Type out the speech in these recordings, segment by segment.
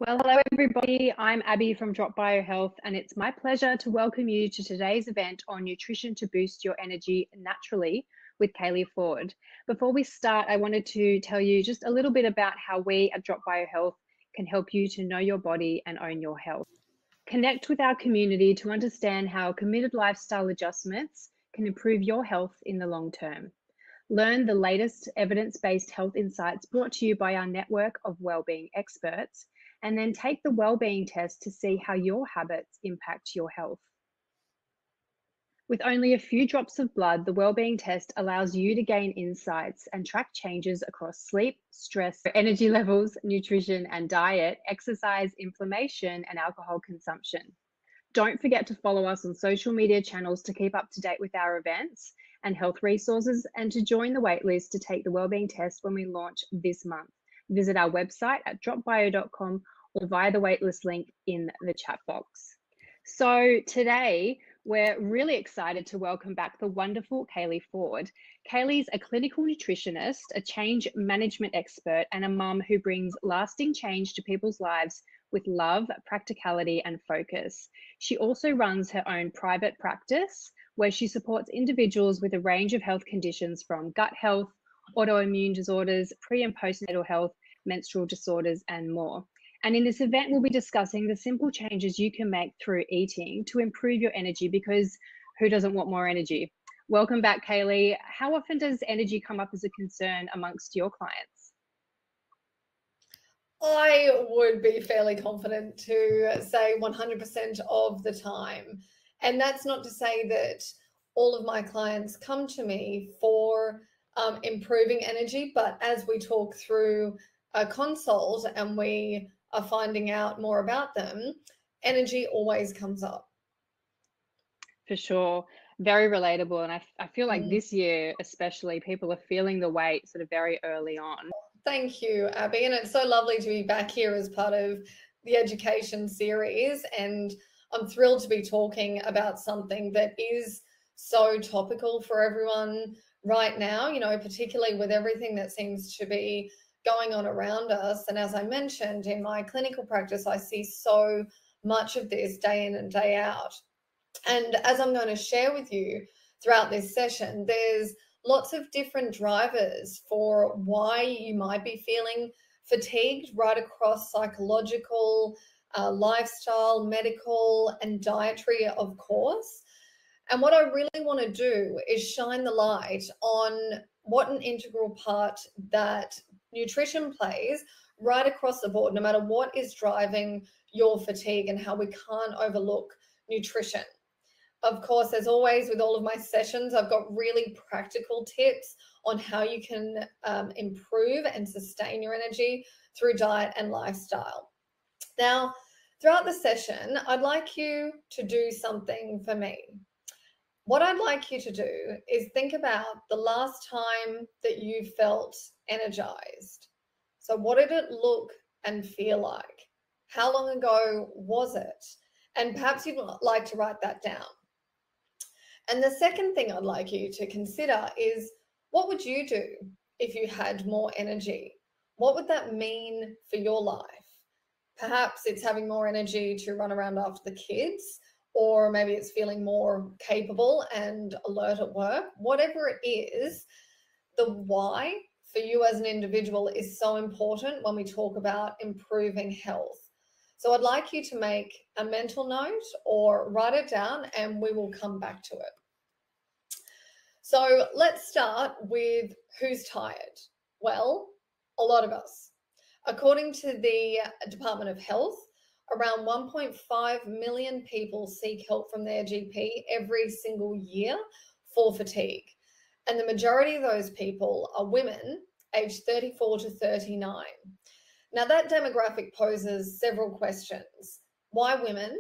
Well, hello everybody. I'm Abby from Drop Biohealth, and it's my pleasure to welcome you to today's event on nutrition to boost your energy naturally with Cailie Ford. Before we start, I wanted to tell you just a little bit about how we at Drop Biohealth can help you to know your body and own your health. Connect with our community to understand how committed lifestyle adjustments can improve your health in the long term. Learn the latest evidence-based health insights brought to you by our network of wellbeing experts, and then take the wellbeing test to see how your habits impact your health. With only a few drops of blood, the wellbeing test allows you to gain insights and track changes across sleep, stress, energy levels, nutrition and diet, exercise, inflammation, and alcohol consumption. Don't forget to follow us on social media channels to keep up to date with our events and health resources, and to join the waitlist to take the wellbeing test when we launch this month. Visit our website at dropbio.com or via the waitlist link in the chat box. So today, we're really excited to welcome back the wonderful Cailie Ford. Cailie's a clinical nutritionist, a change management expert, and a mum who brings lasting change to people's lives with love, practicality, and focus. She also runs her own private practice where she supports individuals with a range of health conditions from gut health, autoimmune disorders, pre and postnatal health, menstrual disorders, and more. And in this event, we'll be discussing the simple changes you can make through eating to improve your energy, because who doesn't want more energy? Welcome back, Cailie. How often does energy come up as a concern amongst your clients? I would be fairly confident to say 100% of the time. And that's not to say that all of my clients come to me for improving energy, but as we talk through a consult and we are finding out more about them, energy always comes up. For sure. Very relatable. And I feel like this year, especially, people are feeling the weight sort of very early on. Thank you, Abby. And it's so lovely to be back here as part of the education series. And I'm thrilled to be talking about something that is so topical for everyone right now, you know, particularly with everything that seems to be going on around us. And as I mentioned, in my clinical practice, I see so much of this day in and day out. And as I'm going to share with you throughout this session, there's lots of different drivers for why you might be feeling fatigued, right across psychological, lifestyle, medical, and dietary, of course. And what I really want to do is shine the light on what an integral part that nutrition plays right across the board, no matter what is driving your fatigue, and how we can't overlook nutrition. Of course, as always, with all of my sessions, I've got really practical tips on how you can improve and sustain your energy through diet and lifestyle. Now, throughout the session, I'd like you to do something for me. What I'd like you to do is think about the last time that you felt energized. So what did it look and feel like? How long ago was it? And perhaps you'd like to write that down. And the second thing I'd like you to consider is, what would you do if you had more energy? What would that mean for your life? Perhaps it's having more energy to run around after the kids, or maybe it's feeling more capable and alert at work. Whatever it is, the why for you as an individual is so important when we talk about improving health. So I'd like you to make a mental note or write it down, and we will come back to it. So let's start with who's tired. Well, a lot of us. According to the Department of Health, around 1.5 million people seek help from their GP every single year for fatigue. And the majority of those people are women aged 34 to 39. Now, that demographic poses several questions. Why women?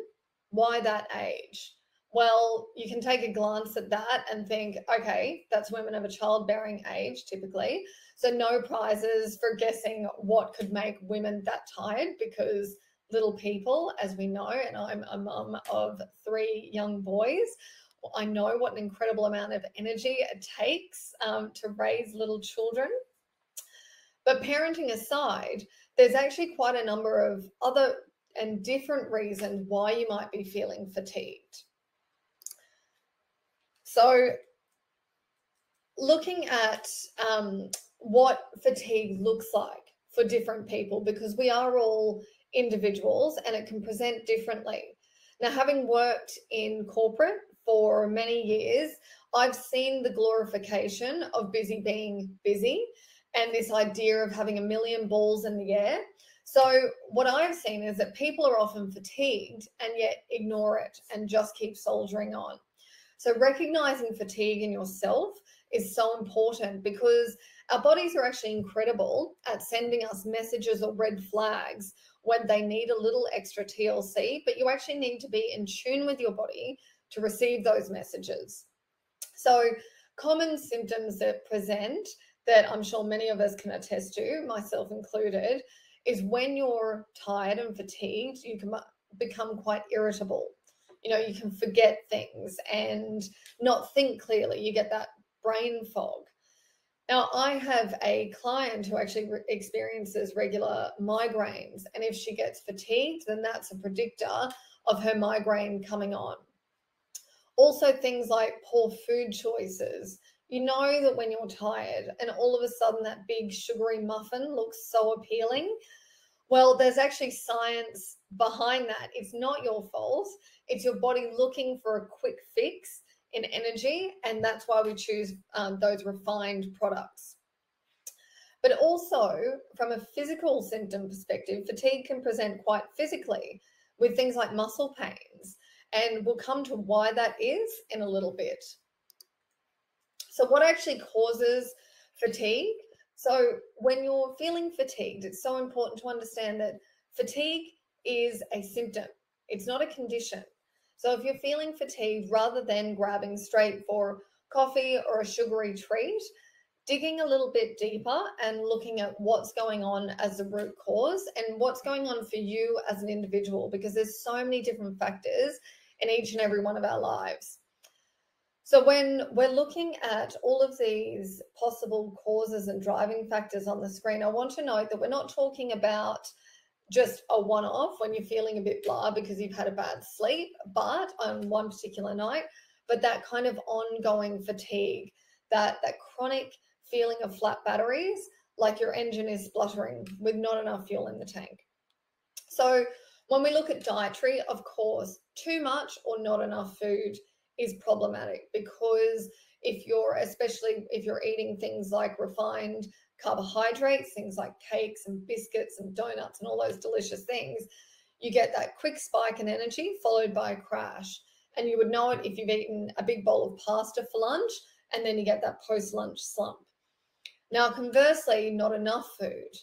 Why that age? Well, you can take a glance at that and think, okay, that's women of a childbearing age typically. So no prizes for guessing what could make women that tired, because little people, as we know, and I'm a mum of 3 young boys, I know what an incredible amount of energy it takes to raise little children. But parenting aside, there's actually quite a number of other and different reasons why you might be feeling fatigued. So looking at what fatigue looks like for different people, because we are all individuals and it can present differently. Now, having worked in corporate for many years, I've seen the glorification of busy being busy and this idea of having a million balls in the air. So what I've seen is that people are often fatigued and yet ignore it and just keep soldiering on. So recognizing fatigue in yourself is so important, because our bodies are actually incredible at sending us messages or red flags when they need a little extra TLC, but you actually need to be in tune with your body to receive those messages. So common symptoms that present, that I'm sure many of us can attest to, myself included, is when you're tired and fatigued, you can become quite irritable. You know, you can forget things and not think clearly. You get that brain fog. Now, I have a client who actually experiences regular migraines, and if she gets fatigued, then that's a predictor of her migraine coming on. Also, things like poor food choices. You know that when you're tired and all of a sudden that big sugary muffin looks so appealing. Well, there's actually science behind that. It's not your fault. It's your body looking for a quick fix in energy, and that's why we choose those refined products. But also, from a physical symptom perspective, fatigue can present quite physically with things like muscle pains, and we'll come to why that is in a little bit. So what actually causes fatigue? So when you're feeling fatigued, it's so important to understand that fatigue is a symptom. It's not a condition. So if you're feeling fatigued, rather than grabbing straight for coffee or a sugary treat, digging a little bit deeper and looking at what's going on as the root cause and what's going on for you as an individual, because there's so many different factors in each and every one of our lives. So when we're looking at all of these possible causes and driving factors on the screen, I want to note that we're not talking about just a one-off when you're feeling a bit blah because you've had a bad sleep, but on one particular night, but that kind of ongoing fatigue, that chronic feeling of flat batteries, like your engine is spluttering with not enough fuel in the tank. So when we look at dietary, of course, too much or not enough food is problematic, because especially if you're eating things like refined carbohydrates, things like cakes and biscuits and donuts and all those delicious things, you get that quick spike in energy followed by a crash. And you would know it if you've eaten a big bowl of pasta for lunch, and then you get that post-lunch slump. Now, conversely, not enough food.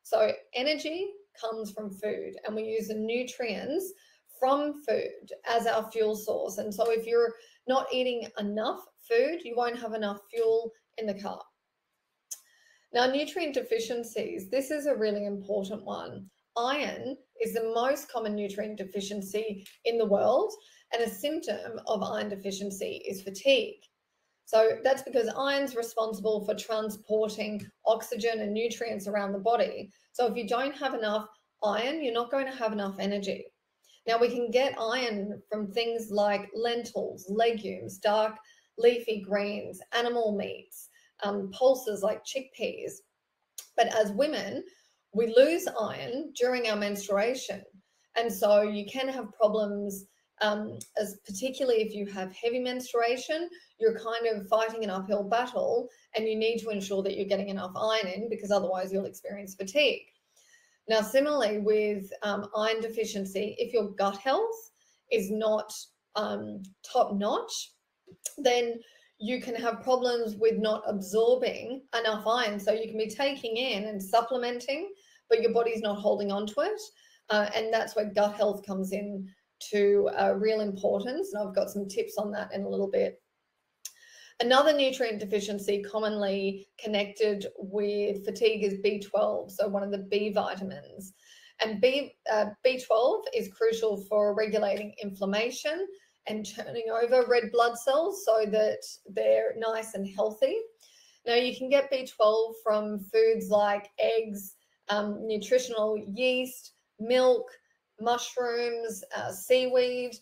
So energy comes from food, and we use the nutrients from food as our fuel source. And so if you're not eating enough food, you won't have enough fuel in the car. Now, nutrient deficiencies, this is a really important one. Iron is the most common nutrient deficiency in the world, and a symptom of iron deficiency is fatigue. So that's because iron's responsible for transporting oxygen and nutrients around the body. So if you don't have enough iron, you're not going to have enough energy. Now, we can get iron from things like lentils, legumes, dark leafy greens, animal meats, pulses like chickpeas. But as women, we lose iron during our menstruation. And so you can have problems, as particularly if you have heavy menstruation, you're kind of fighting an uphill battle, and you need to ensure that you're getting enough iron in, because otherwise you'll experience fatigue. Now, similarly with iron deficiency, if your gut health is not top-notch, then you can have problems with not absorbing enough iron. So you can be taking in and supplementing, but your body's not holding on to it. And that's where gut health comes in to real importance. And I've got some tips on that in a little bit. Another nutrient deficiency commonly connected with fatigue is B12, so one of the B vitamins. And B12 is crucial for regulating inflammation and turning over red blood cells so that they're nice and healthy. Now, you can get B12 from foods like eggs, nutritional yeast, milk, mushrooms, seaweed,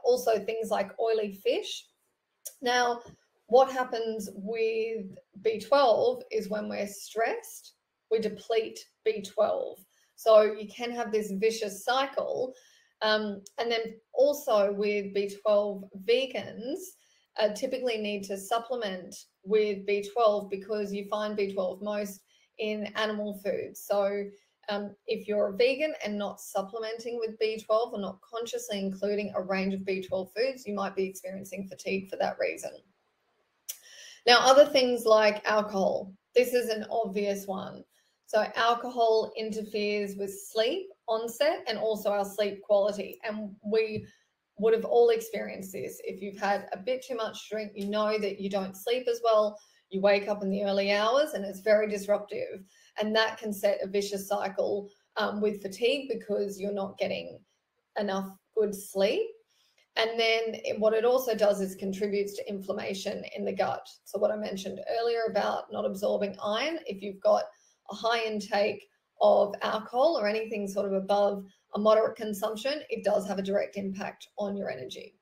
also things like oily fish. Now, what happens with B12 is when we're stressed, we deplete B12. So you can have this vicious cycle. And then also with B12, vegans typically need to supplement with B12 because you find B12 most in animal foods. So if you're a vegan and not supplementing with B12 or not consciously including a range of B12 foods, you might be experiencing fatigue for that reason. Now, other things like alcohol. This is an obvious one. So alcohol interferes with sleep onset and also our sleep quality. And we would have all experienced this. If you've had a bit too much drink, you know that you don't sleep as well. You wake up in the early hours and it's very disruptive. And that can set a vicious cycle with fatigue because you're not getting enough good sleep. And then what it also does is contributes to inflammation in the gut. So what I mentioned earlier about not absorbing iron, if you've got a high intake of alcohol or anything sort of above a moderate consumption, it does have a direct impact on your energy.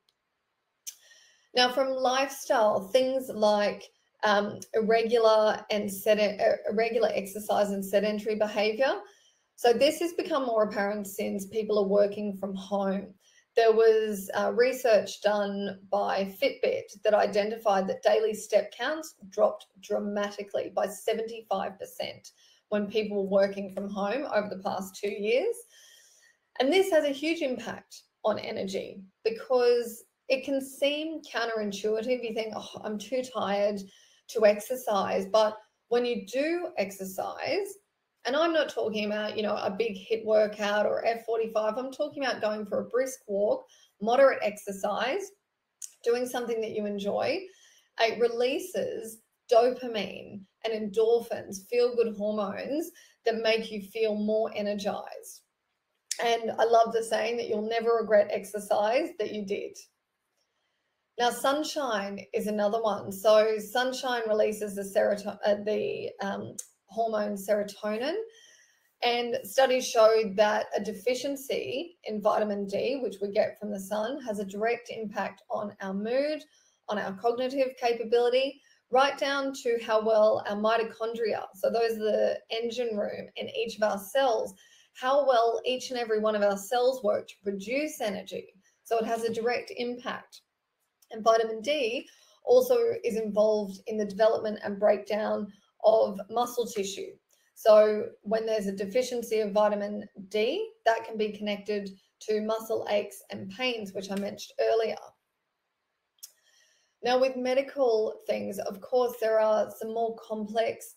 Now, from lifestyle, things like irregular exercise and sedentary behavior. So this has become more apparent since people are working from home. There was research done by Fitbit that identified that daily step counts dropped dramatically by 75% when people were working from home over the past 2 years. And this has a huge impact on energy because it can seem counterintuitive. You think, oh, I'm too tired to exercise. But when you do exercise, and I'm not talking about, a big HIIT workout or F45. I'm talking about going for a brisk walk, moderate exercise, doing something that you enjoy. It releases dopamine and endorphins, feel-good hormones that make you feel more energized. And I love the saying that you'll never regret exercise that you did. Now, sunshine is another one. So sunshine releases the hormone serotonin, and studies showed that a deficiency in vitamin D, which we get from the sun, has a direct impact on our mood, on our cognitive capability, right down to how well our mitochondria, so those are the engine room in each of our cells, how well each and every one of our cells work to produce energy. So it has a direct impact. And vitamin D also is involved in the development and breakdown of muscle tissue. So when there's a deficiency of vitamin D, that can be connected to muscle aches and pains, which I mentioned earlier. Now, with medical things, of course, there are some more complex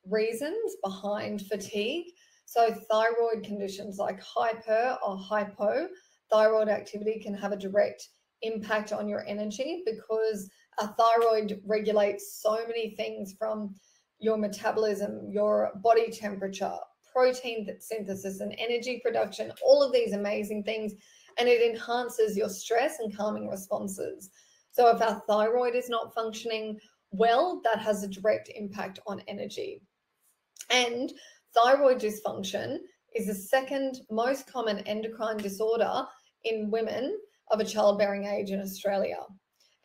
reasons behind fatigue. So thyroid conditions like hyper or hypothyroid activity can have a direct impact on your energy because our thyroid regulates so many things from your metabolism, your body temperature, protein synthesis and energy production, all of these amazing things, and it enhances your stress and calming responses. So if our thyroid is not functioning well, that has a direct impact on energy. And thyroid dysfunction is the second most common endocrine disorder in women of a childbearing age in Australia.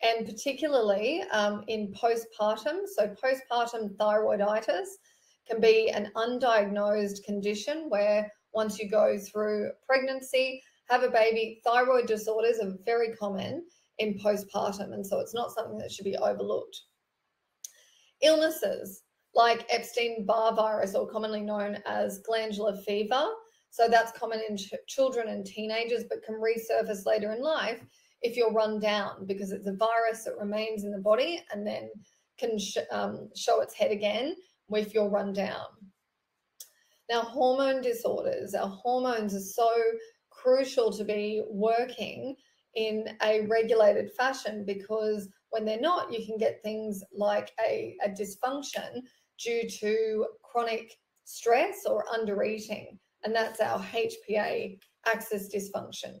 And particularly in postpartum. So postpartum thyroiditis can be an undiagnosed condition where once you go through pregnancy, have a baby, thyroid disorders are very common in postpartum. And so it's not something that should be overlooked. Illnesses like Epstein-Barr virus, or commonly known as glandular fever. So that's common in children and teenagers, but can resurface later in life if you're run down, because it's a virus that remains in the body and then can show its head again if you're run down. Now, hormone disorders. Our hormones are so crucial to be working in a regulated fashion, because when they're not, you can get things like a dysfunction due to chronic stress or undereating, and that's our HPA axis dysfunction.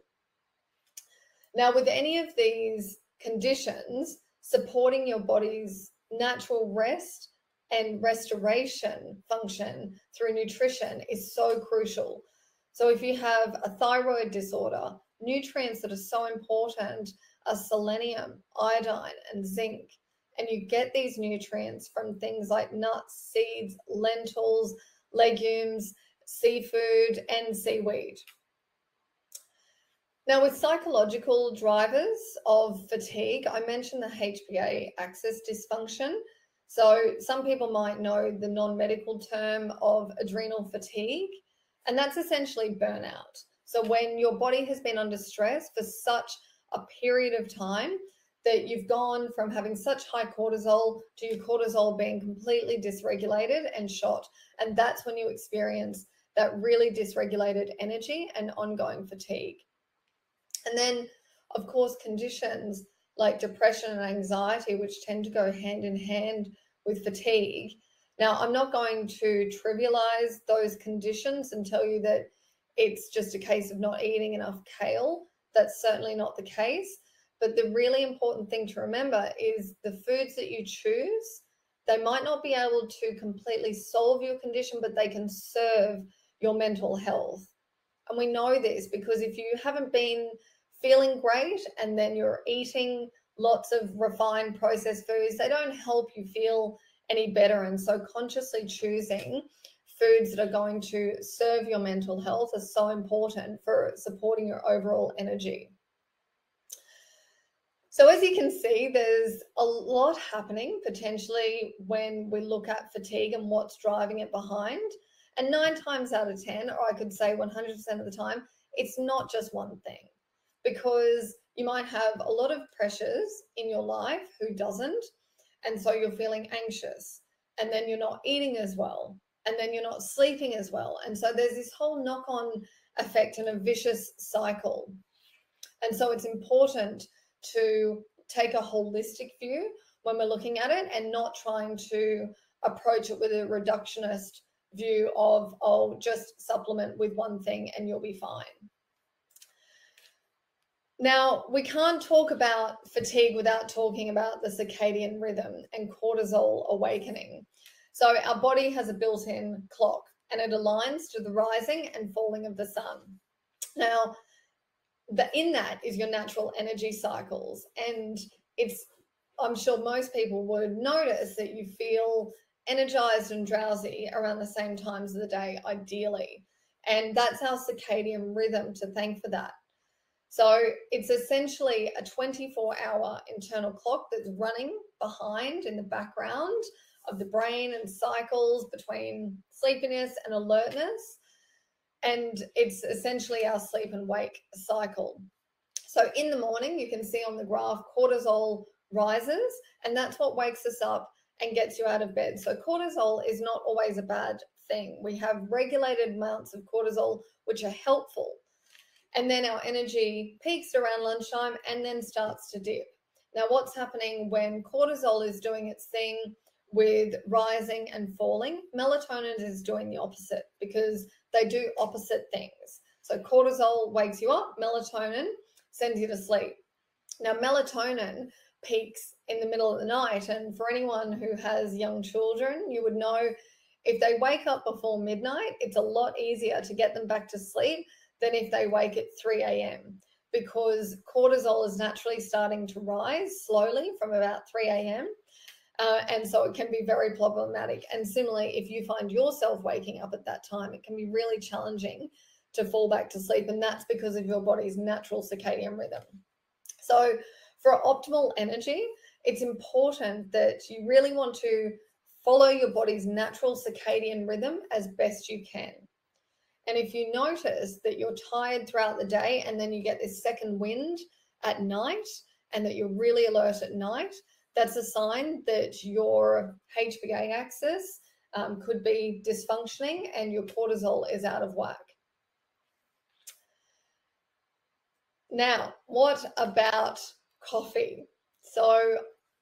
Now, with any of these conditions, supporting your body's natural rest and restoration function through nutrition is so crucial. So if you have a thyroid disorder, nutrients that are so important are selenium, iodine, and zinc. And you get these nutrients from things like nuts, seeds, lentils, legumes, seafood, and seaweed. Now, with psychological drivers of fatigue, I mentioned the HPA axis dysfunction. So some people might know the non-medical term of adrenal fatigue, and that's essentially burnout. So when your body has been under stress for such a period of time that you've gone from having such high cortisol to your cortisol being completely dysregulated and shot. And that's when you experience that really dysregulated energy and ongoing fatigue. And then, of course, conditions like depression and anxiety, which tend to go hand in hand with fatigue. Now, I'm not going to trivialize those conditions and tell you that it's just a case of not eating enough kale. That's certainly not the case. But the really important thing to remember is the foods that you choose, they might not be able to completely solve your condition, but they can serve your mental health. And we know this because if you haven't been feeling great and then you're eating lots of refined processed foods, they don't help you feel any better. And so consciously choosing foods that are going to serve your mental health is so important for supporting your overall energy. So as you can see, there's a lot happening potentially when we look at fatigue and what's driving it behind. And 9 times out of 10, or I could say 100% of the time, it's not just one thing, because you might have a lot of pressures in your life. Who doesn't? And so you're feeling anxious, and then you're not eating as well, and then you're not sleeping as well. And so there's this whole knock-on effect and a vicious cycle. And so it's important to take a holistic view when we're looking at it and not trying to approach it with a reductionist view of, oh, just supplement with one thing and you'll be fine. Now, we can't talk about fatigue without talking about the circadian rhythm and cortisol awakening. So our body has a built-in clock and it aligns to the rising and falling of the sun. Now, in that is your natural energy cycles. And I'm sure most people would notice that you feel energized and drowsy around the same times of the day, ideally. And that's our circadian rhythm to thank for that. So it's essentially a 24-hour internal clock that's running behind in the background of the brain and cycles between sleepiness and alertness. And it's essentially our sleep and wake cycle. So in the morning, you can see on the graph, cortisol rises, and that's what wakes us up and gets you out of bed. So cortisol is not always a bad thing. We have regulated amounts of cortisol, which are helpful. And then our energy peaks around lunchtime and then starts to dip. Now, what's happening when cortisol is doing its thing with rising and falling? Melatonin is doing the opposite, because they do opposite things. So cortisol wakes you up, melatonin sends you to sleep. Now, melatonin peaks in the middle of the night. And for anyone who has young children, you would know if they wake up before midnight, it's a lot easier to get them back to sleep than if they wake at 3 a.m. because cortisol is naturally starting to rise slowly from about 3 a.m. And so it can be very problematic. And similarly, if you find yourself waking up at that time, it can be really challenging to fall back to sleep. And that's because of your body's natural circadian rhythm. So for optimal energy, it's important that you really want to follow your body's natural circadian rhythm as best you can. And if you notice that you're tired throughout the day and then you get this second wind at night and that you're really alert at night, that's a sign that your HPA axis could be dysfunctioning and your cortisol is out of whack. Now, what about coffee? So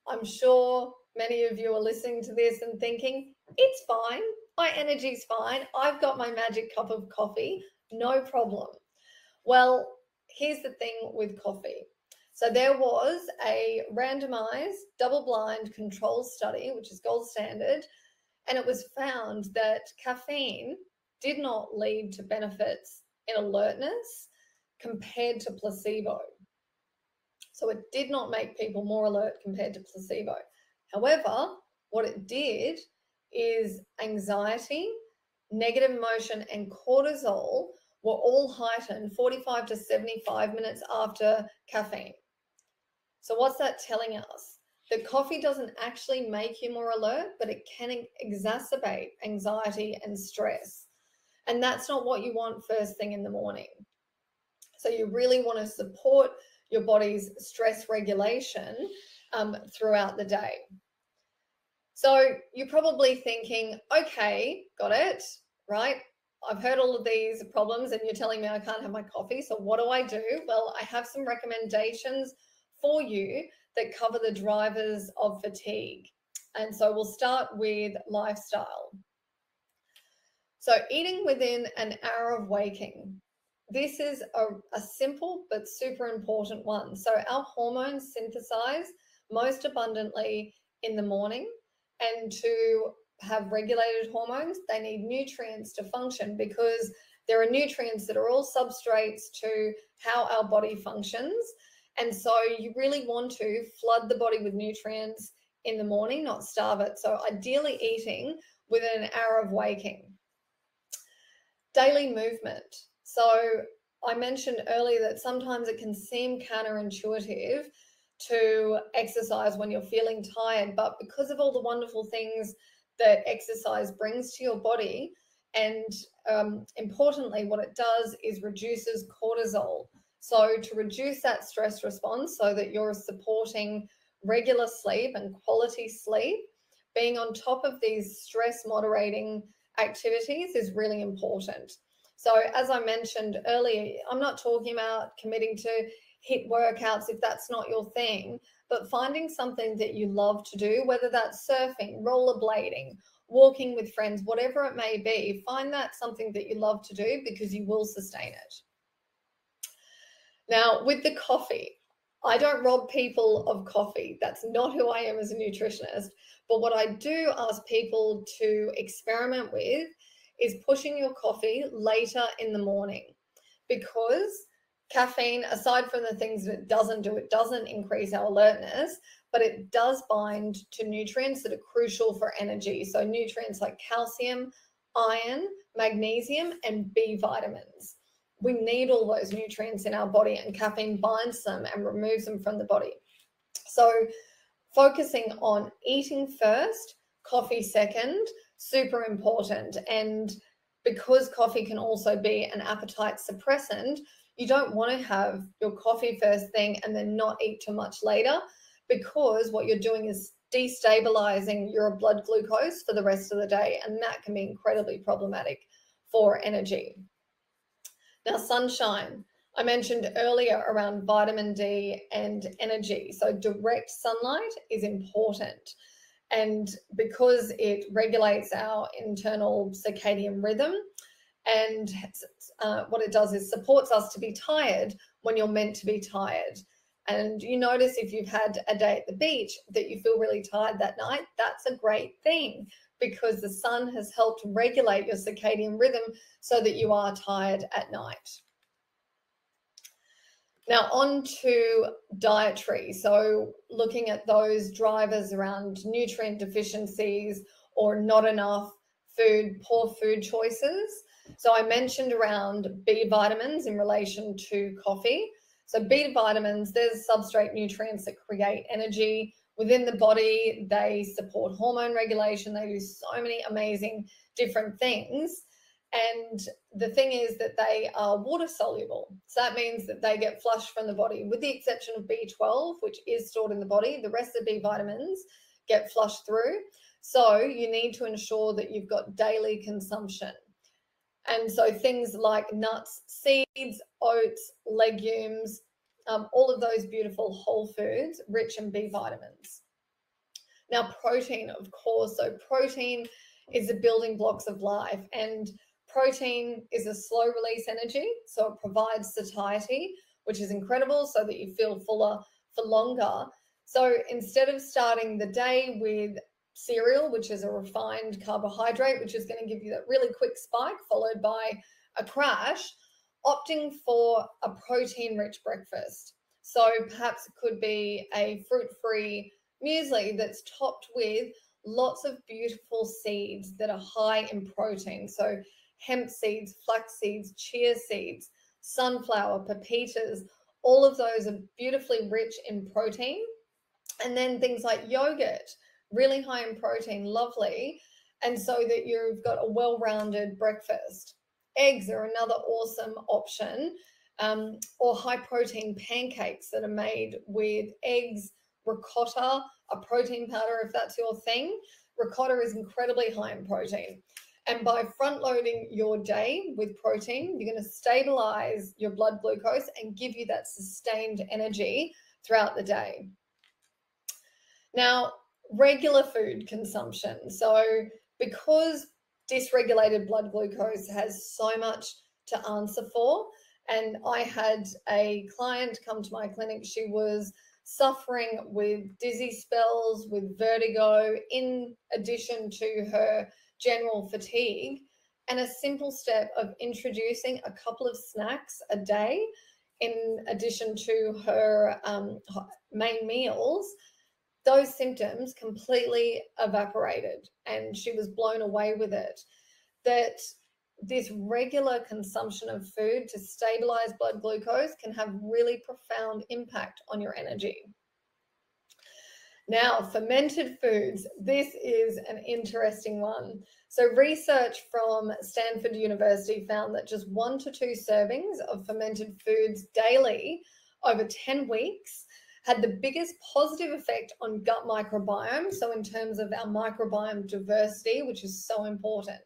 I'm sure many of you are listening to this and thinking, it's fine. My energy's fine. I've got my magic cup of coffee. No problem. Well, here's the thing with coffee. So there was a randomized double-blind control study, which is gold standard, and it was found that caffeine did not lead to benefits in alertness compared to placebo. So it did not make people more alert compared to placebo. However, what it did is anxiety, negative emotion, and cortisol were all heightened 45 to 75 minutes after caffeine. So what's that telling us? That coffee doesn't actually make you more alert, but it can exacerbate anxiety and stress. And that's not what you want first thing in the morning. So you really want to support your body's stress regulation throughout the day. So you're probably thinking, okay, got it, right? I've heard all of these problems and you're telling me I can't have my coffee. So what do I do? Well, I have some recommendations for you that cover the drivers of fatigue. And so we'll start with lifestyle. So eating within an hour of waking. This is a simple but super important one. So our hormones synthesize most abundantly in the morning, and to have regulated hormones, they need nutrients to function, because there are nutrients that are all substrates to how our body functions. And so you really want to flood the body with nutrients in the morning, not starve it. So ideally eating within an hour of waking. Daily movement. So I mentioned earlier that sometimes it can seem counterintuitive to exercise when you're feeling tired, but because of all the wonderful things that exercise brings to your body, and importantly, what it does is reduces cortisol. So to reduce that stress response so that you're supporting regular sleep and quality sleep, being on top of these stress moderating activities is really important. So as I mentioned earlier, I'm not talking about committing to HIIT workouts if that's not your thing, but finding something that you love to do, whether that's surfing, rollerblading, walking with friends, whatever it may be, find that something that you love to do, because you will sustain it. Now, with the coffee, I don't rob people of coffee. That's not who I am as a nutritionist. But what I do ask people to experiment with is pushing your coffee later in the morning, because caffeine, aside from the things that it doesn't increase our alertness, but it does bind to nutrients that are crucial for energy. So nutrients like calcium, iron, magnesium, and B vitamins. We need all those nutrients in our body, and caffeine binds them and removes them from the body. So focusing on eating first, coffee second, super important. And because coffee can also be an appetite suppressant, you don't want to have your coffee first thing and then not eat too much later, because what you're doing is destabilizing your blood glucose for the rest of the day, and that can be incredibly problematic for energy. Now, sunshine. I mentioned earlier around vitamin D and energy. So direct sunlight is important. And because it regulates our internal circadian rhythm, and what it does is supports us to be tired when you're meant to be tired. And you notice if you've had a day at the beach that you feel really tired that night, that's a great thing, because the sun has helped regulate your circadian rhythm so that you are tired at night. Now on to dietary. So looking at those drivers around nutrient deficiencies or not enough food, poor food choices. So I mentioned around B vitamins in relation to coffee. So B vitamins, there's substrate nutrients that create energy within the body. They support hormone regulation. They do so many amazing different things. And the thing is that they are water soluble. So that means that they get flushed from the body, with the exception of B12, which is stored in the body. The rest of the B vitamins get flushed through. So you need to ensure that you've got daily consumption. And so things like nuts, seeds, oats, legumes, all of those beautiful whole foods rich in B vitamins. Now, protein, of course. So protein is the building blocks of life, and protein is a slow release energy, so it provides satiety, which is incredible, so that you feel fuller for longer. So instead of starting the day with cereal, which is a refined carbohydrate, which is going to give you that really quick spike followed by a crash, opting for a protein-rich breakfast. So perhaps it could be a fruit-free muesli that's topped with lots of beautiful seeds that are high in protein. So hemp seeds, flax seeds, chia seeds, sunflower, pepitas, all of those are beautifully rich in protein. And then things like yogurt, really high in protein, lovely. And so that you've got a well-rounded breakfast. Eggs are another awesome option, or high protein pancakes that are made with eggs, ricotta, a protein powder if that's your thing. Ricotta is incredibly high in protein. And by front loading your day with protein, you're going to stabilize your blood glucose and give you that sustained energy throughout the day. Now, regular food consumption. So because dysregulated blood glucose has so much to answer for, and I had a client come to my clinic, she was suffering with dizzy spells, with vertigo, in addition to her general fatigue, and a simple step of introducing a couple of snacks a day in addition to her main meals, those symptoms completely evaporated, and she was blown away with it. That this regular consumption of food to stabilize blood glucose can have really profound impact on your energy. Now, fermented foods, this is an interesting one. So research from Stanford University found that just 1 to 2 servings of fermented foods daily over 10 weeks had the biggest positive effect on gut microbiome. So in terms of our microbiome diversity, which is so important.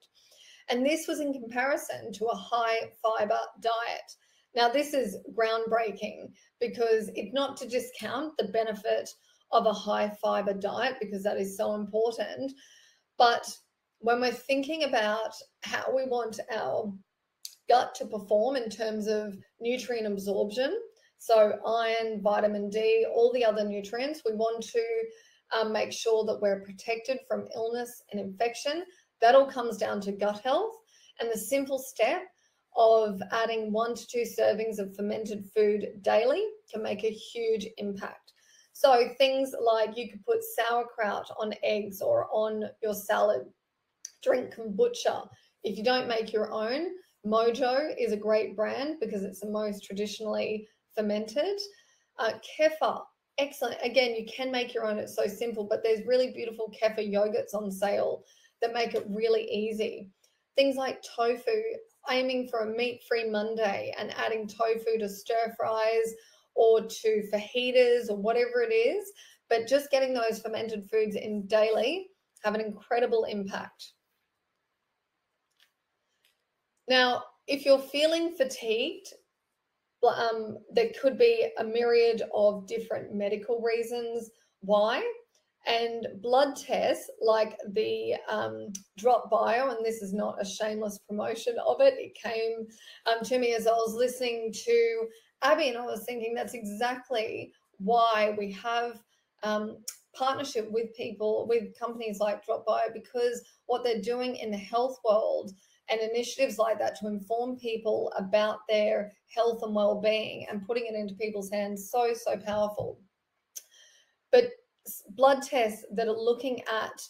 And this was in comparison to a high fiber diet. Now, this is groundbreaking because it's not to discount the benefit of a high fiber diet, because that is so important. But when we're thinking about how we want our gut to perform in terms of nutrient absorption, so iron, vitamin D, all the other nutrients, we want to make sure that we're protected from illness and infection. That all comes down to gut health. And the simple step of adding 1 to 2 servings of fermented food daily can make a huge impact. So things like you could put sauerkraut on eggs or on your salad, drink kombucha. If you don't make your own, Mojo is a great brand because it's the most traditionally fermented. Kefir, excellent. Again, you can make your own. It's so simple, but there's really beautiful kefir yogurts on sale that make it really easy. Things like tofu, aiming for a meat-free Monday and adding tofu to stir fries or to fajitas or whatever it is, but just getting those fermented foods in daily have an incredible impact. Now, if you're feeling fatigued, there could be a myriad of different medical reasons why. And blood tests like the Drop Bio, and this is not a shameless promotion of it, it came to me as I was listening to Abby, and I was thinking that's exactly why we have partnership with people, with companies like Drop Bio, because what they're doing in the health world and initiatives like that to inform people about their health and well-being and putting it into people's hands, so powerful. But blood tests that are looking at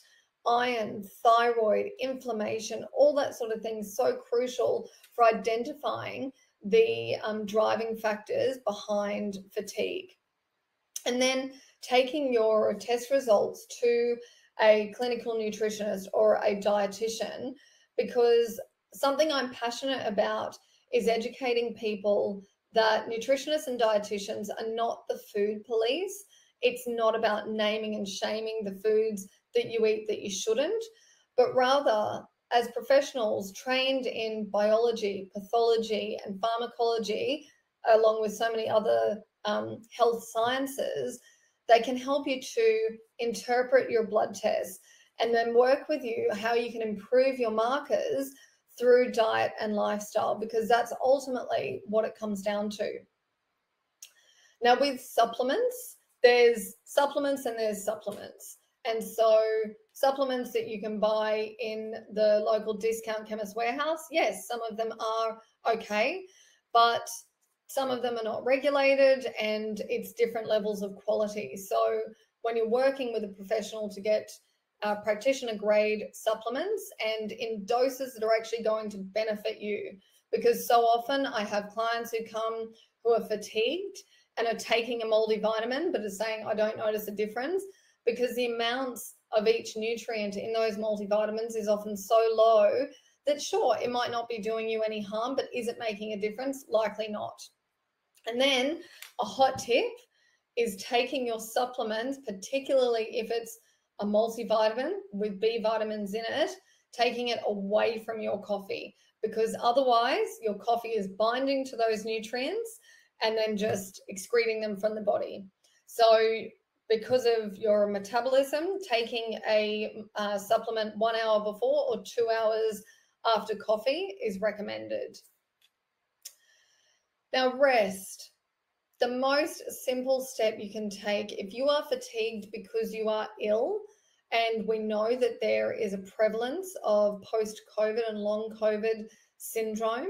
iron, thyroid, inflammation, all that sort of thing is so crucial for identifying the driving factors behind fatigue. And then taking your test results to a clinical nutritionist or a dietitian, because something I'm passionate about is educating people that nutritionists and dietitians are not the food police. It's not about naming and shaming the foods that you eat that you shouldn't, but rather as professionals trained in biology, pathology, and pharmacology, along with so many other health sciences, they can help you to interpret your blood tests and then work with you how you can improve your markers through diet and lifestyle, because that's ultimately what it comes down to. Now with supplements, there's supplements and there's supplements. And so supplements that you can buy in the local discount chemist warehouse, yes, some of them are okay, but some of them are not regulated and it's different levels of quality. So when you're working with a professional to get practitioner grade supplements and in doses that are actually going to benefit you, because so often I have clients who come who are fatigued and are taking a multivitamin but are saying, I don't notice a difference, because the amounts of each nutrient in those multivitamins is often so low that sure, it might not be doing you any harm, but is it making a difference? Likely not. And then a hot tip is taking your supplements, particularly if it's a multivitamin with B vitamins in it, taking it away from your coffee, because otherwise your coffee is binding to those nutrients and then just excreting them from the body. So because of your metabolism, taking a supplement 1 hour before or 2 hours after coffee is recommended. Now, rest. The most simple step you can take if you are fatigued because you are ill, and we know that there is a prevalence of post-COVID and long COVID syndrome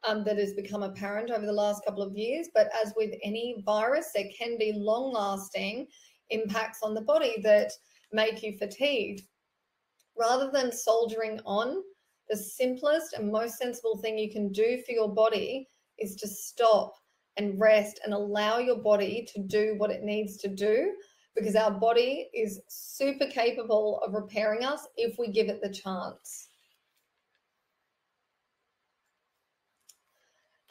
that has become apparent over the last couple of years. But as with any virus, there can be long-lasting impacts on the body that make you fatigued. Rather than soldiering on, the simplest and most sensible thing you can do for your body is to stop and rest and allow your body to do what it needs to do, because our body is super capable of repairing us if we give it the chance.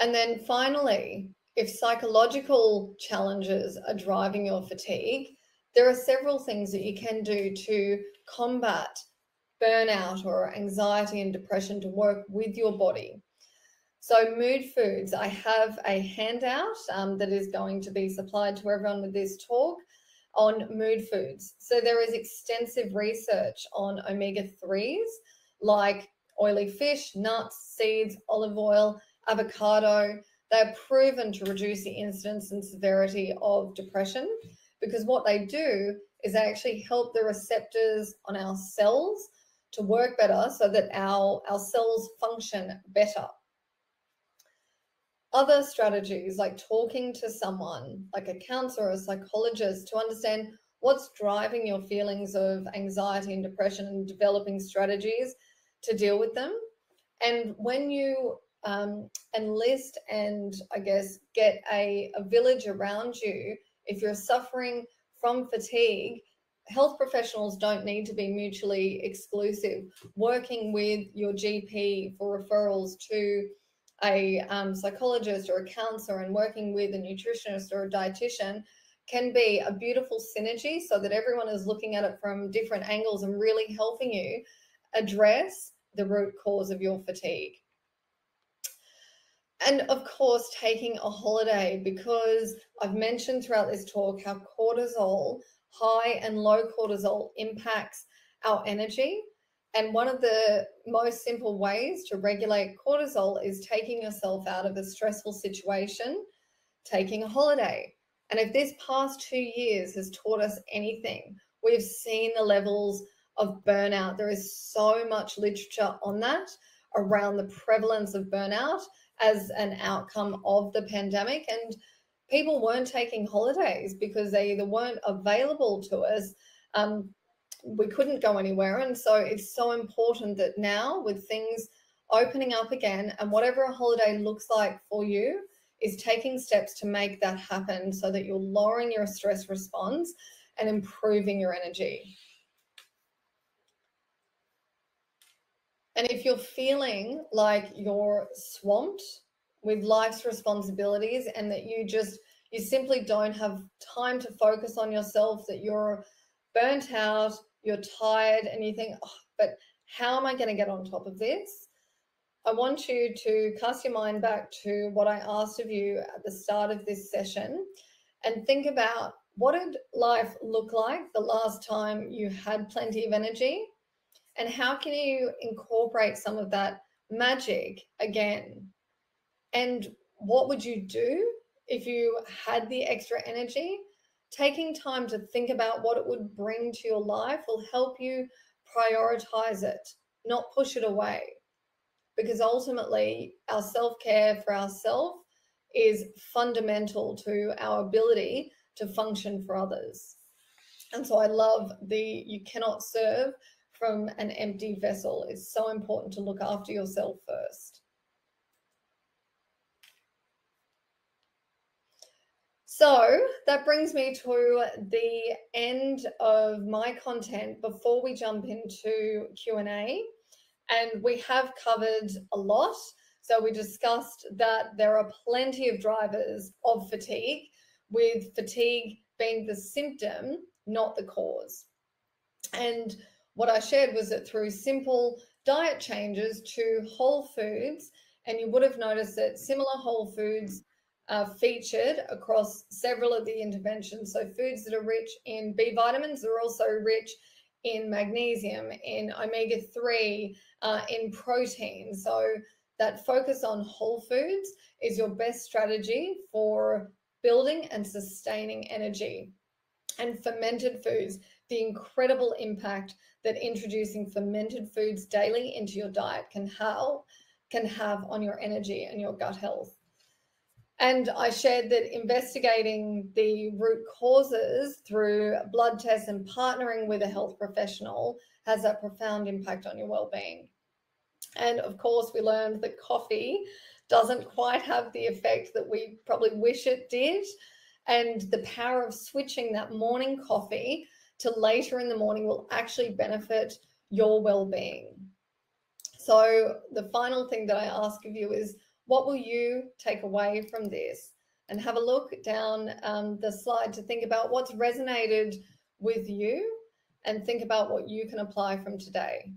And then finally, if psychological challenges are driving your fatigue, there are several things that you can do to combat burnout or anxiety and depression to work with your body. So mood foods, I have a handout that is going to be supplied to everyone with this talk on mood foods. So there is extensive research on omega-3s like oily fish, nuts, seeds, olive oil, avocado. They're proven to reduce the incidence and severity of depression, because what they do is they actually help the receptors on our cells to work better so that our cells function better. Other strategies like talking to someone like a counselor or a psychologist to understand what's driving your feelings of anxiety and depression and developing strategies to deal with them. And when you enlist and I guess get a village around you, if you're suffering from fatigue, health professionals don't need to be mutually exclusive. Working with your GP for referrals to a psychologist or a counselor and working with a nutritionist or a dietitian can be a beautiful synergy, so that everyone is looking at it from different angles and really helping you address the root cause of your fatigue. And of course, taking a holiday, because I've mentioned throughout this talk how cortisol, high and low cortisol, impacts our energy. And one of the most simple ways to regulate cortisol is taking yourself out of a stressful situation, taking a holiday. And if this past 2 years has taught us anything, we've seen the levels of burnout. There is so much literature on that, around the prevalence of burnout as an outcome of the pandemic. And people weren't taking holidays because they either weren't available to us, we couldn't go anywhere. And so it's so important that now, with things opening up again, and whatever a holiday looks like for you, is taking steps to make that happen so that you're lowering your stress response and improving your energy. And if you're feeling like you're swamped with life's responsibilities and that you simply don't have time to focus on yourself, that you're burnt out, you're tired, and you think, oh, but how am I going to get on top of this? I want you to cast your mind back to what I asked of you at the start of this session and think about, what did life look like the last time you had plenty of energy? And how can you incorporate some of that magic again? And what would you do if you had the extra energy, taking time to think about what it would bring to your life will help you prioritize it, not push it away. Because ultimately, our self-care for ourselves is fundamental to our ability to function for others. And so I love you cannot serve from an empty vessel. It's so important to look after yourself first. So that brings me to the end of my content before we jump into Q&A. And we have covered a lot. So we discussed that there are plenty of drivers of fatigue, with fatigue being the symptom, not the cause. And what I shared was that through simple diet changes to whole foods, and you would have noticed that similar whole foods featured across several of the interventions. So foods that are rich in B vitamins are also rich in magnesium, in omega-3, in protein. So that focus on whole foods is your best strategy for building and sustaining energy. And fermented foods, the incredible impact that introducing fermented foods daily into your diet can have on your energy and your gut health. And I shared that investigating the root causes through blood tests and partnering with a health professional has a profound impact on your well-being. And of course, we learned that coffee doesn't quite have the effect that we probably wish it did. And the power of switching that morning coffee to later in the morning will actually benefit your well-being. So the final thing that I ask of you is, what will you take away from this? And have a look down the slide to think about what's resonated with you and think about what you can apply from today.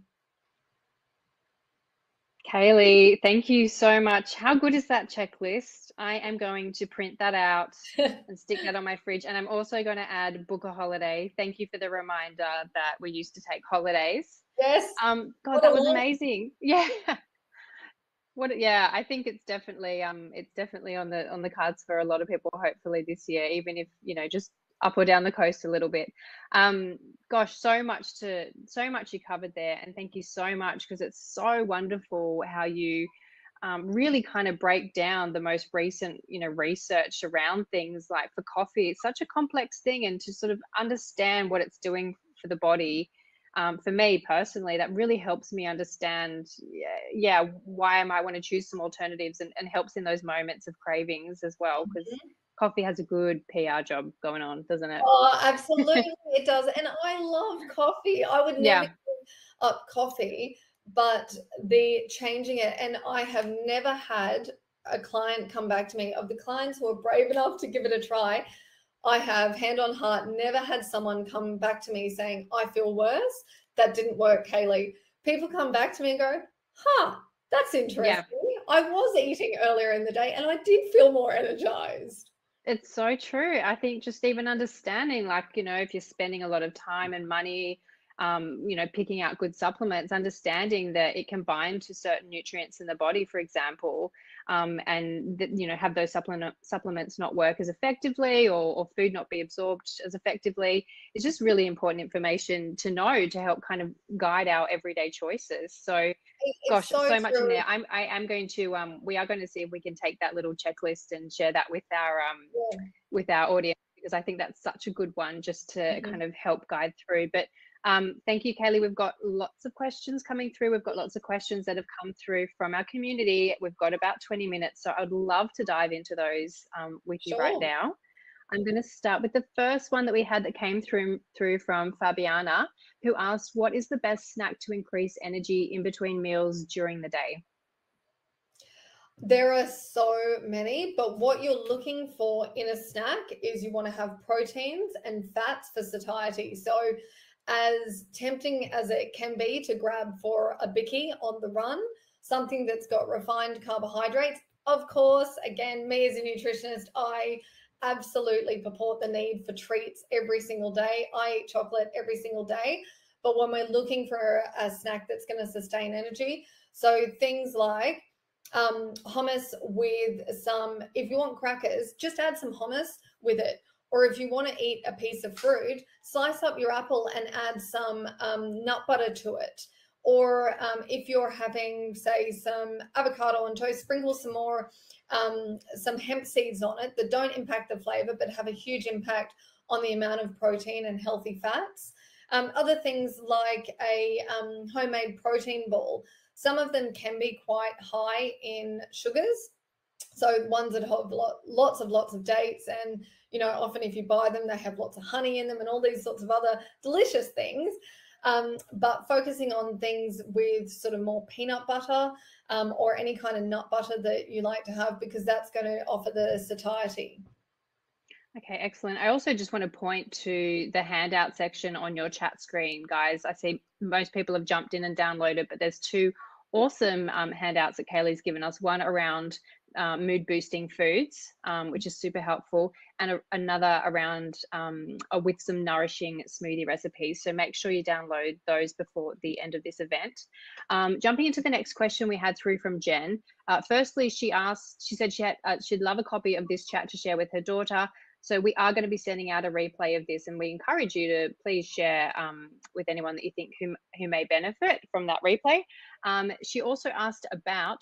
Cailie, thank you so much. How good is that checklist? I am going to print that out and stick that on my fridge. And I'm also going to add book a holiday. Thank you for the reminder that we used to take holidays. Yes. God, that was amazing. Yeah. Yeah, I think it's definitely on the cards for a lot of people, hopefully this year, even if, just up or down the coast a little bit. Gosh, so much you covered there, and thank you so much, because it's so wonderful how you really kind of break down the most recent research around things like for coffee. It's such a complex thing, and to sort of understand what it's doing for the body. For me personally, that really helps me understand, why I might want to choose some alternatives, and helps in those moments of cravings as well, because coffee has a good PR job going on, doesn't it? Oh, absolutely, it does. And I love coffee. I would never give up coffee, but the changing it, and I have never had a client come back to me, of the clients who are brave enough to give it a try. I have, hand on heart, never had someone come back to me saying, I feel worse. That didn't work, Cailie. People come back to me and go, that's interesting. Yeah. I was eating earlier in the day and I did feel more energized. It's so true. I think just even understanding, like, if you're spending a lot of time and money, picking out good supplements, understanding that it can bind to certain nutrients in the body, for example, and that, have those supplements not work as effectively, or food not be absorbed as effectively. It's just really important information to know to help kind of guide our everyday choices. So gosh, so much in there. I am going to we are going to see if we can take that little checklist and share that with our audience, because I think that's such a good one just to kind of help guide through. But thank you, Cailie. We've got lots of questions coming through. We've got lots of questions that have come through from our community. We've got about 20 minutes, so I'd love to dive into those with you right now. I'm going to start with the first one that we had that came through from Fabiana, who asked, what is the best snack to increase energy in between meals during the day? There are so many, but what you're looking for in a snack is you want to have proteins and fats for satiety. So as tempting as it can be to grab for a bicky on the run, something that's got refined carbohydrates, of course, again, me as a nutritionist, I absolutely purport the need for treats every single day. I eat chocolate every single day, but when we're looking for a snack that's going to sustain energy, so things like hummus with some, if you want crackers, just add some hummus with it. Or if you want to eat a piece of fruit, slice up your apple and add some nut butter to it. Or if you're having, say, some avocado on toast, sprinkle some more, some hemp seeds on it that don't impact the flavor, but have a huge impact on the amount of protein and healthy fats. Other things like a homemade protein ball. Some of them can be quite high in sugars. So ones that have lots of dates, and often if you buy them, they have lots of honey in them and all these sorts of other delicious things. But focusing on things with sort of more peanut butter or any kind of nut butter that you like to have, because that's going to offer the satiety. Okay, excellent. I also just want to point to the handout section on your chat screen, guys. I see most people have jumped in and downloaded, but there's two awesome handouts that Cailie's given us. One around mood boosting foods, which is super helpful, and another around with some nourishing smoothie recipes. So make sure you download those before the end of this event. Jumping into the next question we had through from Jen. Firstly, she said she'd love a copy of this chat to share with her daughter. So we are going to be sending out a replay of this, and we encourage you to please share with anyone that you think who may benefit from that replay. She also asked about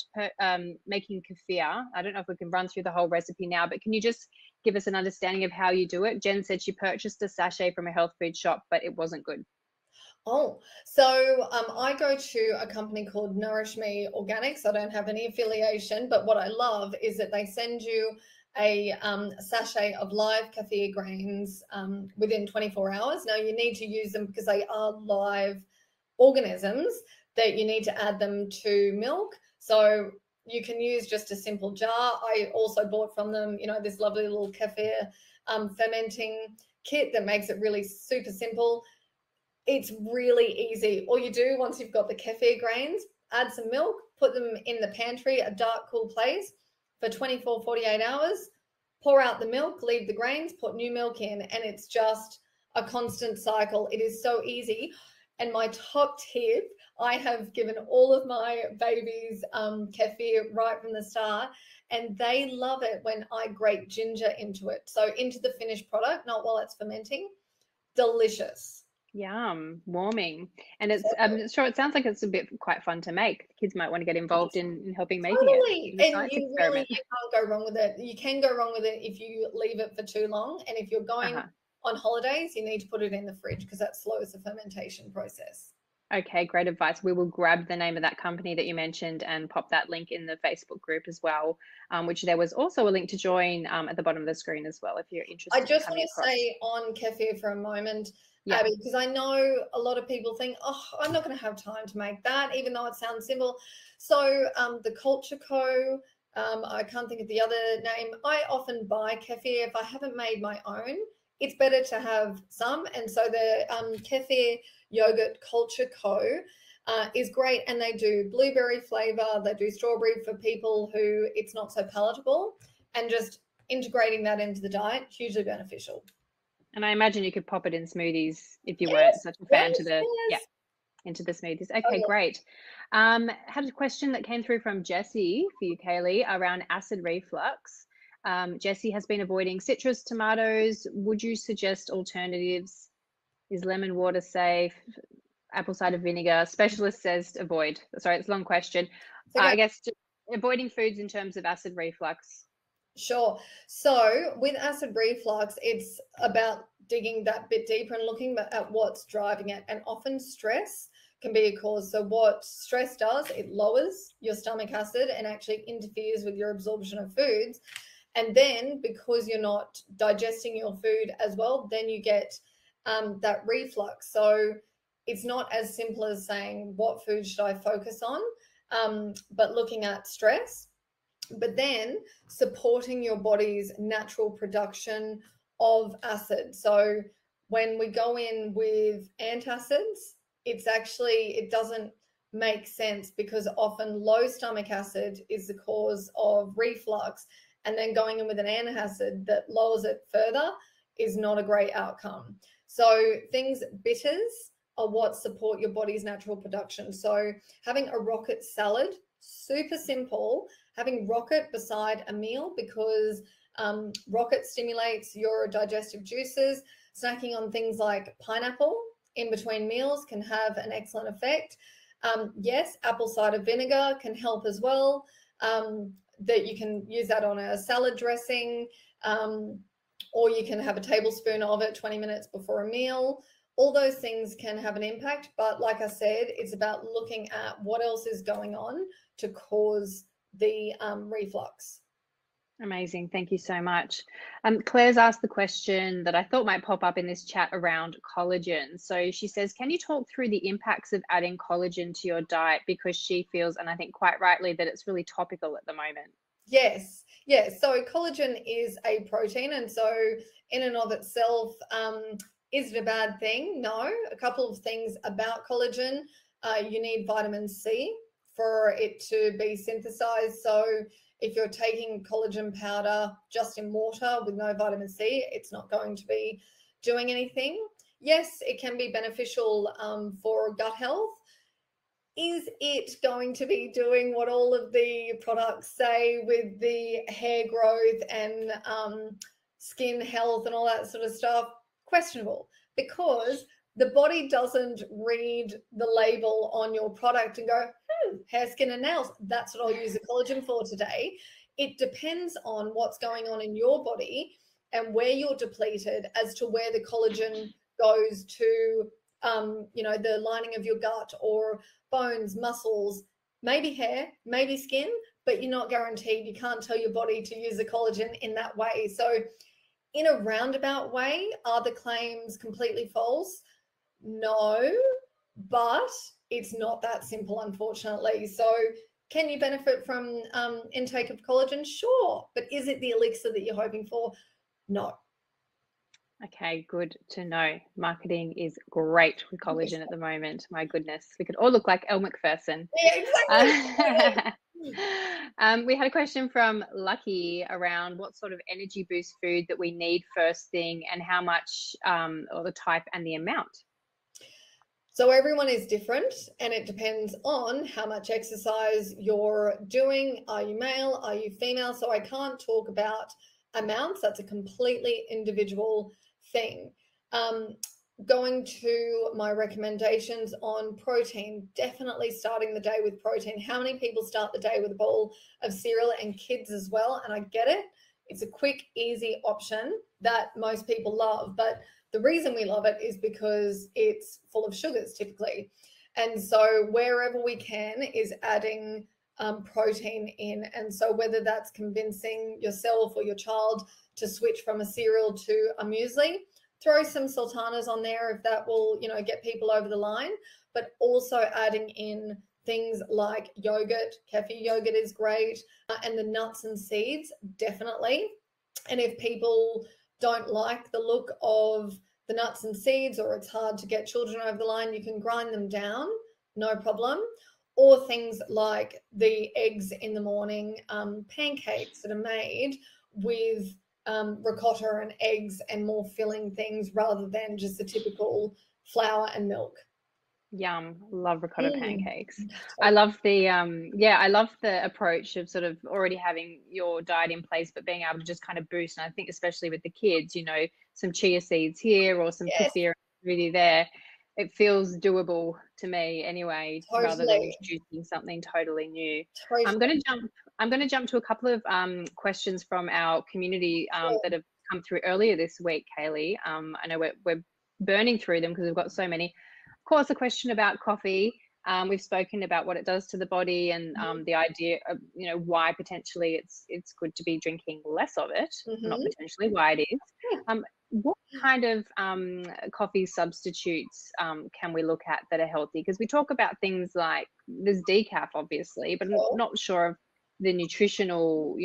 making kefir. I don't know if we can run through the whole recipe now, but can you just give us an understanding of how you do it? Jen said she purchased a sachet from a health food shop, but it wasn't good. Oh, so I go to a company called Nourish Me Organics. I don't have any affiliation, but what I love is that they send you a sachet of live kefir grains within 24 hours. Now, you need to use them because they are live organisms that you need to add them to milk. So you can use just a simple jar. I also bought from them, this lovely little kefir fermenting kit that makes it really super simple. It's really easy. All you do once you've got the kefir grains, add some milk, put them in the pantry, a dark, cool place for 24, 48 hours, pour out the milk, leave the grains, put new milk in, and it's just a constant cycle. It is so easy. And my top tip, I have given all of my babies kefir right from the start, and they love it when I grate ginger into it. So into the finished product, not while it's fermenting. Delicious. Yum, warming. And I'm sure it sounds like it's a bit quite fun to make. Kids might want to get involved in helping making it. And you experiment. You can't go wrong with it. You can go wrong with it if you leave it for too long. And if you're going on holidays, you need to put it in the fridge because that slows the fermentation process. Okay, great advice. We will grab the name of that company that you mentioned and pop that link in the Facebook group as well, which there was also a link to join at the bottom of the screen as well if you're interested. I just want to say on kefir for a moment, Abby, because I know a lot of people think, oh, I'm not going to have time to make that, even though it sounds simple. So the Culture Co., I can't think of the other name. I often buy kefir if I haven't made my own. It's better to have some. And so the kefir yogurt Culture Co. Is great. And they do blueberry flavor. They do strawberry for people who it's not so palatable. And just integrating that into the diet, hugely beneficial. And I imagine you could pop it in smoothies if you weren't such a fan into the smoothies. Okay, great. Had a question that came through from Jessie for you, Cailie, around acid reflux. Jessie has been avoiding citrus, tomatoes. Would you suggest alternatives? Is lemon water safe? Apple cider vinegar? Specialist says avoid. Sorry, it's a long question. Okay. I guess just avoiding foods in terms of acid reflux. Sure. So with acid reflux, it's about digging that bit deeper and looking at what's driving it. And often stress can be a cause. So what stress does, it lowers your stomach acid and actually interferes with your absorption of foods. And then because you're not digesting your food as well, then you get that reflux. So it's not as simple as saying what food should I focus on, but looking at stress. But then supporting your body's natural production of acid. So when we go in with antacids, it doesn't make sense because often low stomach acid is the cause of reflux. And then going in with an antacid that lowers it further is not a great outcome. So bitters are what support your body's natural production. So having a rocket salad Super simple, having rocket beside a meal, because rocket stimulates your digestive juices. Snacking on things like pineapple in between meals can have an excellent effect. Yes, apple cider vinegar can help as well. That you can use that on a salad dressing, or you can have a tablespoon of it 20 minutes before a meal. All those things can have an impact, but like I said, it's about looking at what else is going on to cause the reflux. Amazing. Thank you so much. Claire's asked the question that I thought might pop up in this chat around collagen. So she says, can you talk through the impacts of adding collagen to your diet? Because she feels, and I think quite rightly, that it's really topical at the moment. Yes, yes. So collagen is a protein, and so in and of itself, is it a bad thing? No. A couple of things about collagen. You need vitamin C for it to be synthesized. So if you're taking collagen powder just in water with no vitamin C, it's not going to be doing anything. Yes, it can be beneficial for gut health. Is it going to be doing what all of the products say with the hair growth and skin health and all that sort of stuff? Questionable, because the body doesn't read the label on your product and go, hair, skin, and nails, that's what I'll use the collagen for today. It depends on what's going on in your body and where you're depleted as to where the collagen goes to, the lining of your gut or bones, muscles, maybe hair, maybe skin, but you're not guaranteed. You can't tell your body to use the collagen in that way. So in a roundabout way, are the claims completely false? No, but it's not that simple, unfortunately. So can you benefit from intake of collagen? Sure. But is it the elixir that you're hoping for? No. Okay, good to know. Marketing is great with collagen at the moment. My goodness, we could all look like Elle Macpherson. Yeah, exactly. We had a question from Lucky around what sort of energy boost food that we need first thing, and how much, or the type and the amount. So everyone is different, and it depends on how much exercise you're doing. Are you male? Are you female? So I can't talk about amounts. That's a completely individual thing. Going to my recommendations on protein, definitely starting the day with protein. How many people start the day with a bowl of cereal, and kids as well? And I get it. It's a quick, easy option that most people love, but the reason we love it is because it's full of sugars typically. And so wherever we can is adding protein in. And so whether that's convincing yourself or your child to switch from a cereal to a muesli, throw some sultanas on there if that will, get people over the line, but also adding in things like yogurt. Kefir yogurt is great, and the nuts and seeds, definitely. And if people don't like the look of the nuts and seeds, or it's hard to get children over the line, you can grind them down, no problem. Or things like the eggs in the morning, pancakes that are made with ricotta and eggs and more filling things rather than just the typical flour and milk. Yum, love ricotta pancakes. I love the I love the approach of sort of already having your diet in place, but being able to just kind of boost. And I think especially with the kids, some chia seeds here or some kefir really there. It feels doable to me anyway, rather than introducing something totally new. I'm going to jump to a couple of questions from our community that have come through earlier this week, Cailie. I know we're burning through them because we've got so many. Of course, a question about coffee. We've spoken about what it does to the body, and the idea of why potentially it's good to be drinking less of it, not potentially, why it is. What kind of coffee substitutes can we look at that are healthy? Because we talk about things like there's decaf, obviously, but I'm not sure of the nutritional,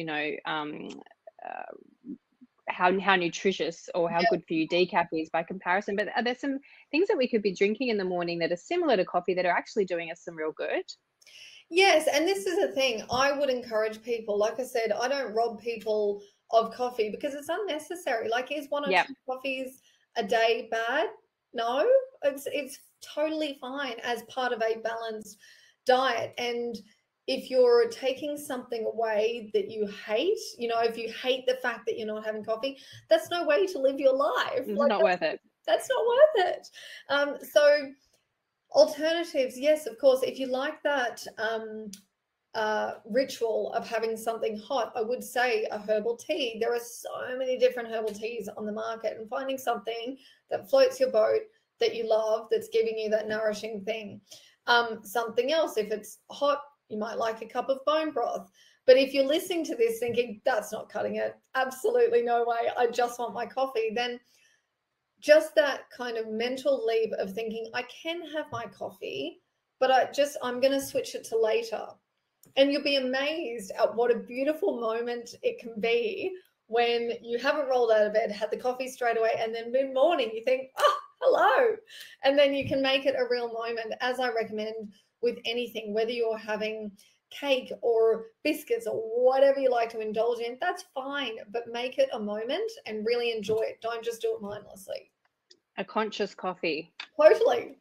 how nutritious or how good for you decaf is by comparison. But are there some things that we could be drinking in the morning that are similar to coffee that are actually doing us some real good? Yes, and this is a thing I would encourage people. Like I said, I don't rob people of coffee because it's unnecessary. Like, is one or two coffees a day bad? No, it's totally fine as part of a balanced diet. And if you're taking something away that you hate, you know, if you hate the fact that you're not having coffee, that's no way to live your life. It's Like not worth it. that's not worth it. So alternatives, yes, of course. If you like that ritual of having something hot, I would say a herbal tea. There are so many different herbal teas on the market, and finding something that floats your boat that you love, that's giving you that nourishing thing. Something else, if it's hot, you might like a cup of bone broth. But if you're listening to this thinking, that's not cutting it, absolutely no way, I just want my coffee, then just that kind of mental leap of thinking, I can have my coffee, but I'm going to switch it to later. And you'll be amazed at what a beautiful moment it can be when you haven't rolled out of bed, had the coffee straight away, and then mid-morning you think, oh, hello. And then you can make it a real moment, as I recommend with anything, whether you're having cake or biscuits or whatever you like to indulge in, that's fine. But make it a moment and really enjoy it. Don't just do it mindlessly. A conscious coffee. Totally.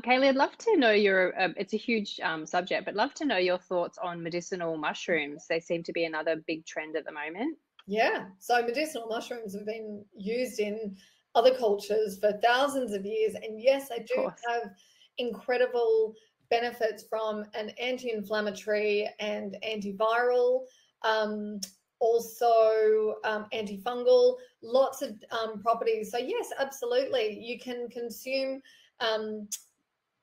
Cailie, I'd love to know it's a huge subject, but love to know your thoughts on medicinal mushrooms. They seem to be another big trend at the moment. Yeah. So medicinal mushrooms have been used in other cultures for thousands of years. And yes, they do have incredible benefits from an anti-inflammatory and antiviral, also antifungal, lots of properties. So yes, absolutely. You can consume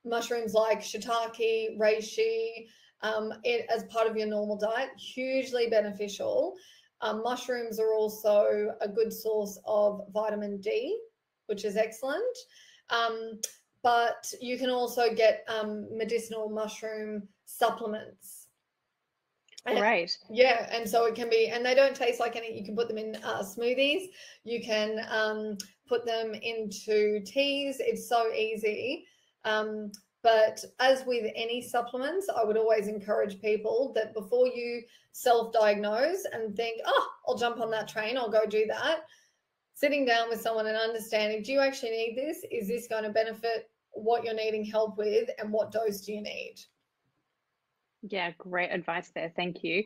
mushrooms like shiitake, reishi as part of your normal diet, hugely beneficial. Mushrooms are also a good source of vitamin D, which is excellent. But you can also get medicinal mushroom supplements. Great. Yeah, and so it can be, and they don't taste like any. You can put them in smoothies. You can put them into teas. It's so easy. But as with any supplements, I would always encourage people that before you self-diagnose and think, oh, I'll jump on that train, I'll go do that, sitting down with someone and understanding, do you actually need this? Is this going to benefit what you're needing help with, and what dose do you need? Yeah, great advice there. Thank you.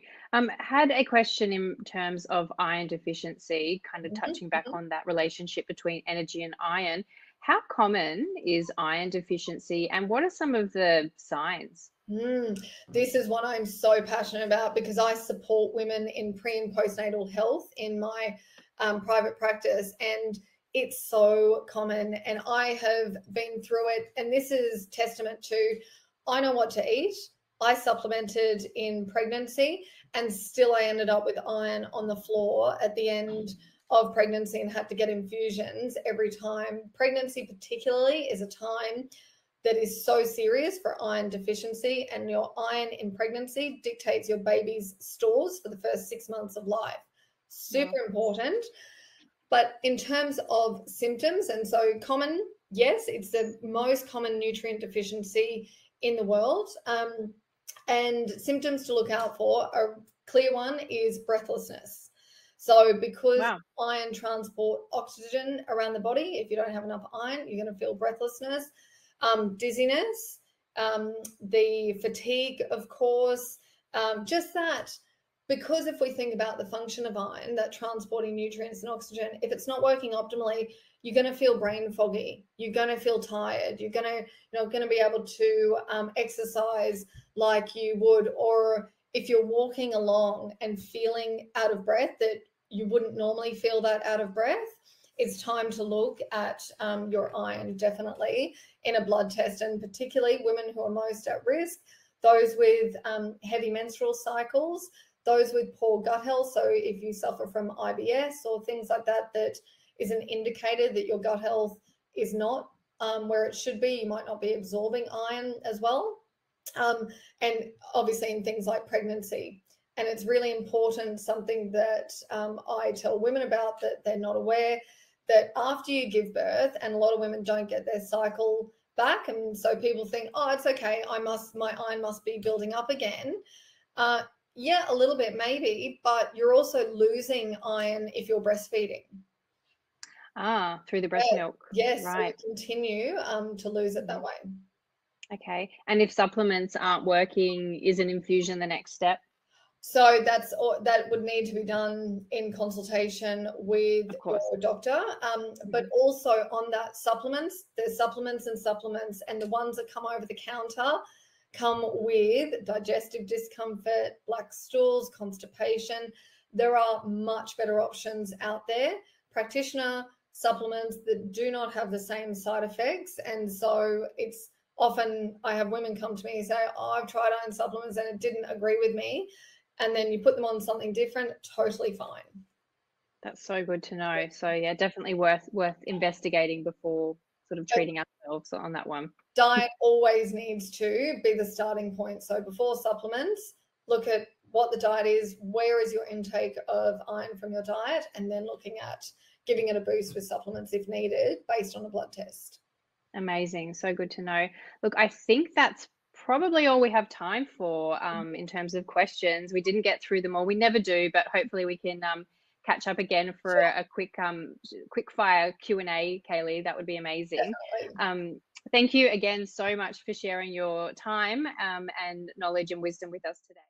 Had a question in terms of iron deficiency, kind of touching back on that relationship between energy and iron. How common is iron deficiency, and what are some of the signs? This is what I'm so passionate about, because I support women in pre and postnatal health in my private practice, and it's so common, and I have been through it, and this is testament to, I know what to eat. I supplemented in pregnancy, and still I ended up with iron on the floor at the end of pregnancy and had to get infusions every time. Pregnancy particularly is a time that is so serious for iron deficiency, and your iron in pregnancy dictates your baby's stores for the first 6 months of life. Super important. But in terms of symptoms, and so common, yes, it's the most common nutrient deficiency in the world. And symptoms to look out for, a clear one is breathlessness. So because iron transport oxygen around the body, if you don't have enough iron, you're going to feel breathlessness, dizziness, the fatigue, of course, just that. Because if we think about the function of iron, that transporting nutrients and oxygen, if it's not working optimally, you're going to feel brain foggy. You're going to feel tired. You're going to be able to exercise like you would, or if you're walking along and feeling out of breath, that you wouldn't normally feel that out of breath, it's time to look at your iron, definitely, in a blood test, and particularly women who are most at risk, those with heavy menstrual cycles, those with poor gut health. So if you suffer from IBS or things like that, that is an indicator that your gut health is not where it should be. You might not be absorbing iron as well. And obviously in things like pregnancy. And it's really important, something that I tell women about that they're not aware, that after you give birth, and a lot of women don't get their cycle back, and so people think, oh, it's okay, my iron must be building up again. Yeah, a little bit maybe, but you're also losing iron if you're breastfeeding. Through the breast milk. Yes, right. so you continue to lose it that way. Okay. And if supplements aren't working, is an infusion the next step? So that would need to be done in consultation with Of course. your doctor. But Mhm. also on that supplements, there's supplements and supplements, and the ones that come over the counter come with digestive discomfort, black stools, constipation. There are much better options out there. Practitioner supplements that do not have the same side effects. And so it's often I have women come to me and say, oh, I've tried iron supplements and it didn't agree with me, and then you put them on something different, totally fine. That's so good to know. So yeah, definitely worth investigating before sort of And treating ourselves on that one. diet always needs to be the starting point. So before supplements, look at what the diet is, where is your intake of iron from your diet, and then looking at giving it a boost with supplements if needed based on a blood test. Amazing. So good to know. Look, I think that's probably all we have time for in terms of questions. We didn't get through them all. We never do, but hopefully we can catch up again for Sure, a quick fire Q&A, Kaylee. That would be amazing. definitely. Um, thank you again so much for sharing your time and knowledge and wisdom with us today.